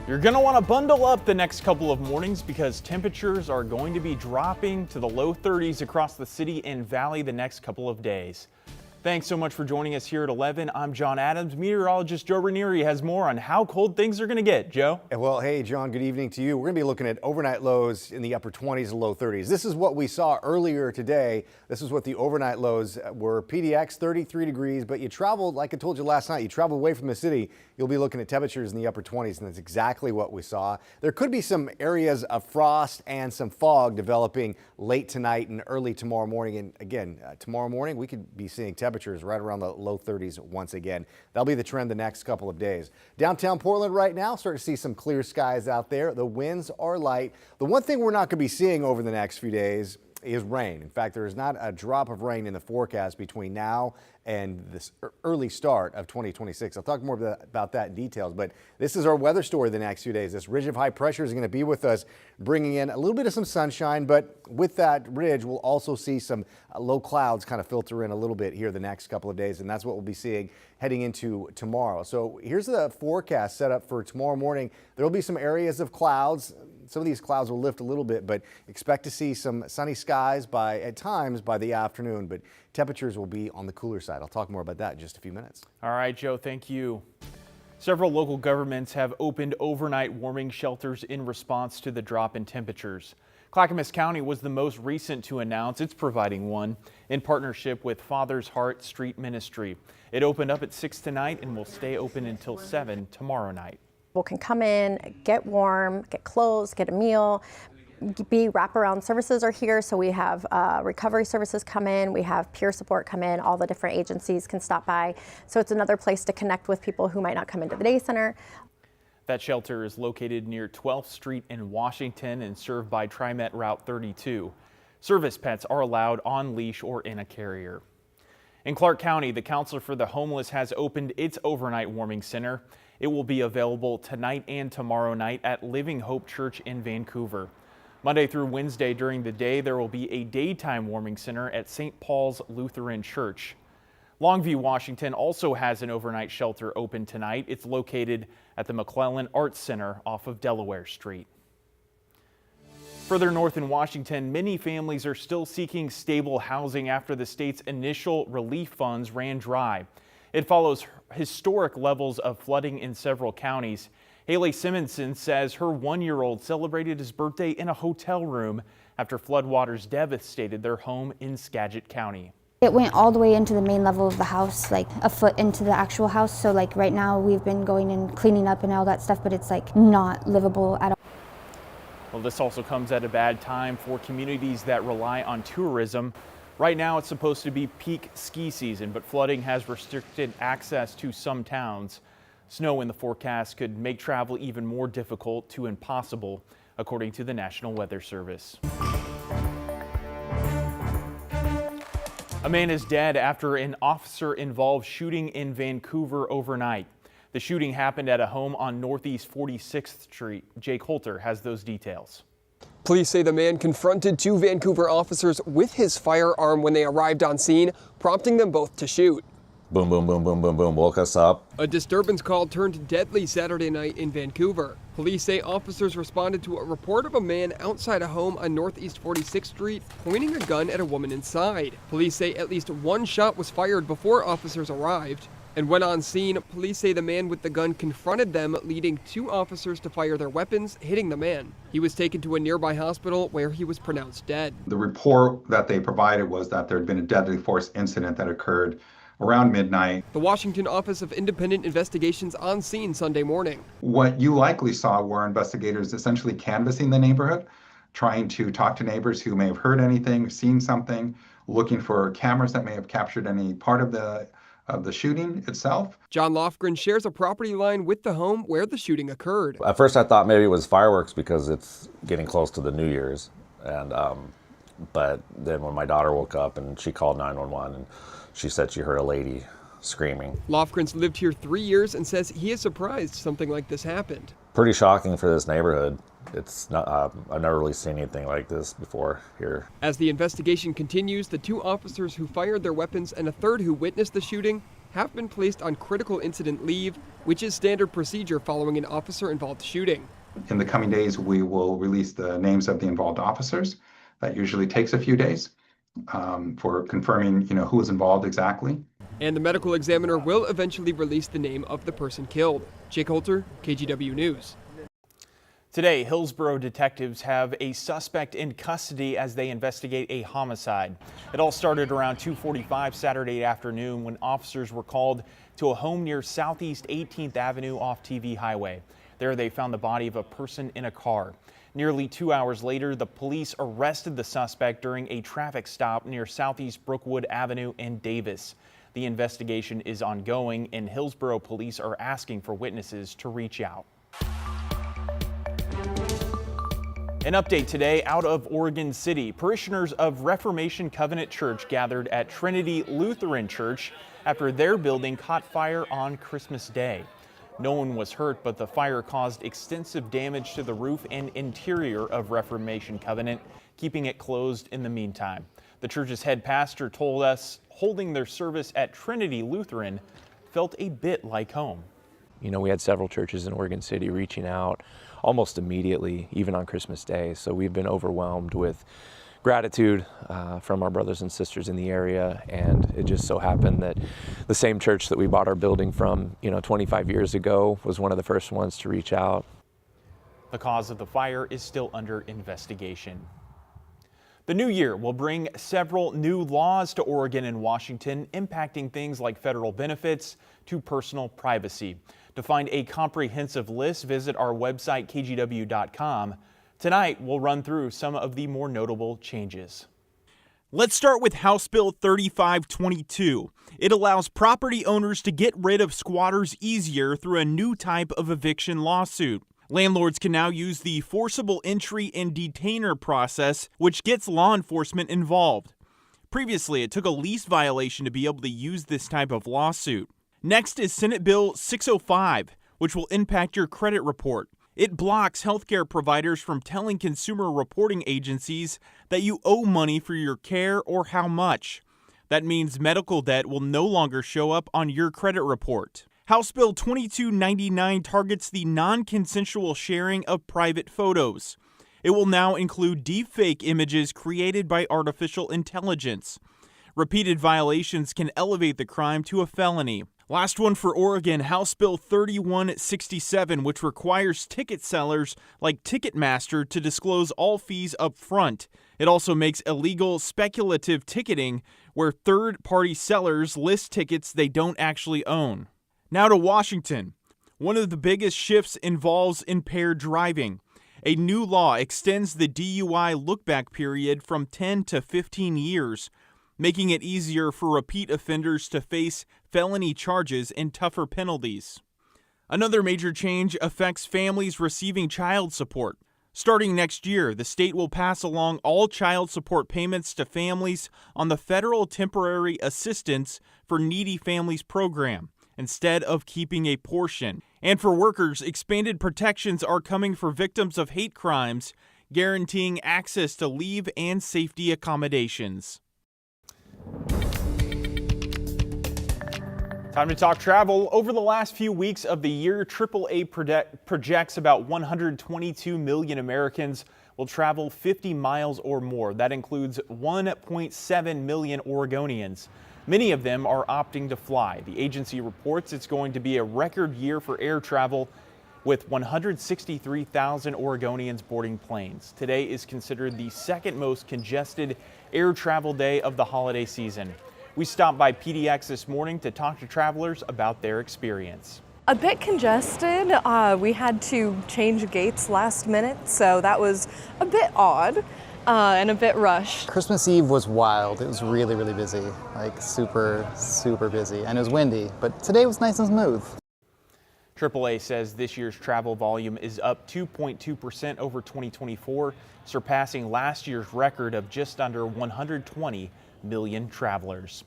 You're going to want to bundle up the next couple of mornings because temperatures are going to be dropping to the low 30s across the city and valley the next couple of days. Thanks so much for joining us here at 11. I'm John Adams. Meteorologist Joe Ranieri has more on how cold things are going to get. Joe? Well, hey, John, good evening to you. We're going to be looking at overnight lows in the upper 20s to low 30s. This is what we saw earlier today. This is what the overnight lows were. PDX 33 degrees, but you traveled, like I told you last night, you traveled away from the city. You'll be looking at temperatures in the upper 20s, and that's exactly what we saw. There could be some areas of frost and some fog developing late tonight and early tomorrow morning. And again, tomorrow morning, we could be seeing temperatures right around the low 30s once again. That'll be the trend the next couple of days. Downtown Portland right now, starting to see some clear skies out there. The winds are light. The one thing we're not going to be seeing over the next few days is rain. In fact, there is not a drop of rain in the forecast between now and this early start of 2026. I'll talk more about that in details, but this is our weather story the next few days. This ridge of high pressure is going to be with us, bringing in a little bit of some sunshine, but with that ridge, we'll also see some low clouds kind of filter in a little bit here the next couple of days, and that's what we'll be seeing heading into tomorrow. So here's the forecast set up for tomorrow morning. There will be some areas of clouds. Some of these clouds will lift a little bit, but expect to see some sunny skies at times by the afternoon, but temperatures will be on the cooler side. I'll talk more about that in just a few minutes. All right, Joe, thank you. Several local governments have opened overnight warming shelters in response to the drop in temperatures. Clackamas County was the most recent to announce it's providing one in partnership with Father's Heart Street Ministry. It opened up at 6 tonight and will stay open until 7 tomorrow night. People can come in, get warm, get clothes, get a meal. Wraparound services are here, so we have recovery services come in, we have peer support come in, all the different agencies can stop by. So it's another place to connect with people who might not come into the day center. That shelter is located near 12th Street in Washington and served by TriMet Route 32. Service pets are allowed on leash or in a carrier. In Clark County, the Counselor for the Homeless has opened its overnight warming center. It will be available tonight and tomorrow night at Living Hope Church in Vancouver. Monday through Wednesday during the day, there will be a daytime warming center at St. Paul's Lutheran Church. Longview, Washington also has an overnight shelter open tonight. It's located at the McClellan Arts Center off of Delaware Street. Further north in Washington, many families are still seeking stable housing after the state's initial relief funds ran dry. It follows historic levels of flooding in several counties. Haley Simonson says her 1-year-old celebrated his birthday in a hotel room after floodwaters devastated their home in Skagit County. It went all the way into the main level of the house, like a foot into the actual house. So like right now we've been going and cleaning up and all that stuff, but it's like not livable at all. Well, this also comes at a bad time for communities that rely on tourism. Right now it's supposed to be peak ski season, but flooding has restricted access to some towns. Snow in the forecast could make travel even more difficult to impossible, according to the National Weather Service. A man is dead after an officer-involved shooting in Vancouver overnight. The shooting happened at a home on Northeast 46th Street. Jake Holter has those details. Police say the man confronted 2 Vancouver officers with his firearm when they arrived on scene, prompting them both to shoot. Boom, boom, boom, boom, boom, boom, woke us up. A disturbance call turned deadly Saturday night in Vancouver. Police say officers responded to a report of a man outside a home on Northeast 46th Street pointing a gun at a woman inside. Police say at least 1 shot was fired before officers arrived. And when on scene, police say the man with the gun confronted them, leading 2 officers to fire their weapons, hitting the man. He was taken to a nearby hospital where he was pronounced dead. The report that they provided was that there had been a deadly force incident that occurred around midnight. The Washington Office of Independent Investigations on scene Sunday morning. What you likely saw were investigators essentially canvassing the neighborhood, trying to talk to neighbors who may have heard anything, seen something, looking for cameras that may have captured any part of the shooting itself. John Lofgren shares a property line with the home where the shooting occurred. At first I thought maybe it was fireworks because it's getting close to the New Year's. But then when my daughter woke up and she called 911 and she said she heard a lady screaming. Lofgren's lived here 3 years and says he is surprised something like this happened. Pretty shocking for this neighborhood. It's not, I've never really seen anything like this before here. As the investigation continues, the 2 officers who fired their weapons and a third who witnessed the shooting have been placed on critical incident leave, which is standard procedure following an officer-involved shooting. In the coming days, we will release the names of the involved officers. That usually takes a few days for confirming, who was involved exactly. And the medical examiner will eventually release the name of the person killed. Jake Holter, KGW News. Today, Hillsboro detectives have a suspect in custody as they investigate a homicide. It all started around 2:45 Saturday afternoon when officers were called to a home near Southeast 18th Avenue off TV Highway. There they found the body of a person in a car. Nearly 2 hours later, the police arrested the suspect during a traffic stop near Southeast Brookwood Avenue in Davis. The investigation is ongoing, and Hillsboro police are asking for witnesses to reach out. An update today out of Oregon City. Parishioners of Reformation Covenant Church gathered at Trinity Lutheran Church after their building caught fire on Christmas Day. No one was hurt, but the fire caused extensive damage to the roof and interior of Reformation Covenant, keeping it closed in the meantime. The church's head pastor told us holding their service at Trinity Lutheran felt a bit like home. We had several churches in Oregon City reaching out almost immediately, even on Christmas Day. So we've been overwhelmed with gratitude from our brothers and sisters in the area, and it just so happened that the same church that we bought our building from 25 years ago was one of the first ones to reach out. The cause of the fire is still under investigation. The new year will bring several new laws to Oregon and Washington, impacting things like federal benefits to personal privacy. To find a comprehensive list, visit our website kgw.com. Tonight, we'll run through some of the more notable changes. Let's start with House Bill 3522. It allows property owners to get rid of squatters easier through a new type of eviction lawsuit. Landlords can now use the forcible entry and detainer process, which gets law enforcement involved. Previously, it took a lease violation to be able to use this type of lawsuit. Next is Senate Bill 605, which will impact your credit report. It blocks healthcare providers from telling consumer reporting agencies that you owe money for your care or how much. That means medical debt will no longer show up on your credit report. House Bill 2299 targets the non-consensual sharing of private photos. It will now include deepfake images created by artificial intelligence. Repeated violations can elevate the crime to a felony. Last one for Oregon, House Bill 3167, which requires ticket sellers like Ticketmaster to disclose all fees up front. It also makes illegal speculative ticketing, where third-party sellers list tickets they don't actually own. Now to Washington. One of the biggest shifts involves impaired driving. A new law extends the DUI look-back period from 10 to 15 years, making it easier for repeat offenders to face felony charges and tougher penalties. Another major change affects families receiving child support. Starting next year, the state will pass along all child support payments to families on the Federal Temporary Assistance for Needy Families program, instead of keeping a portion. And for workers, expanded protections are coming for victims of hate crimes, guaranteeing access to leave and safety accommodations. Time to talk travel. Over the last few weeks of the year, AAA projects about 122 million Americans will travel 50 miles or more. That includes 1.7 million Oregonians. Many of them are opting to fly. The agency reports it's going to be a record year for air travel, with 163,000 Oregonians boarding planes. Today is considered the second most congested air travel day of the holiday season. We stopped by PDX this morning to talk to travelers about their experience. A bit congested. We had to change gates last minute, so that was a bit odd and a bit rushed. Christmas Eve was wild. It was really, really busy, like super, super busy, and it was windy, but today was nice and smooth. AAA says this year's travel volume is up 2.2% over 2024, surpassing last year's record of just under 120 million travelers.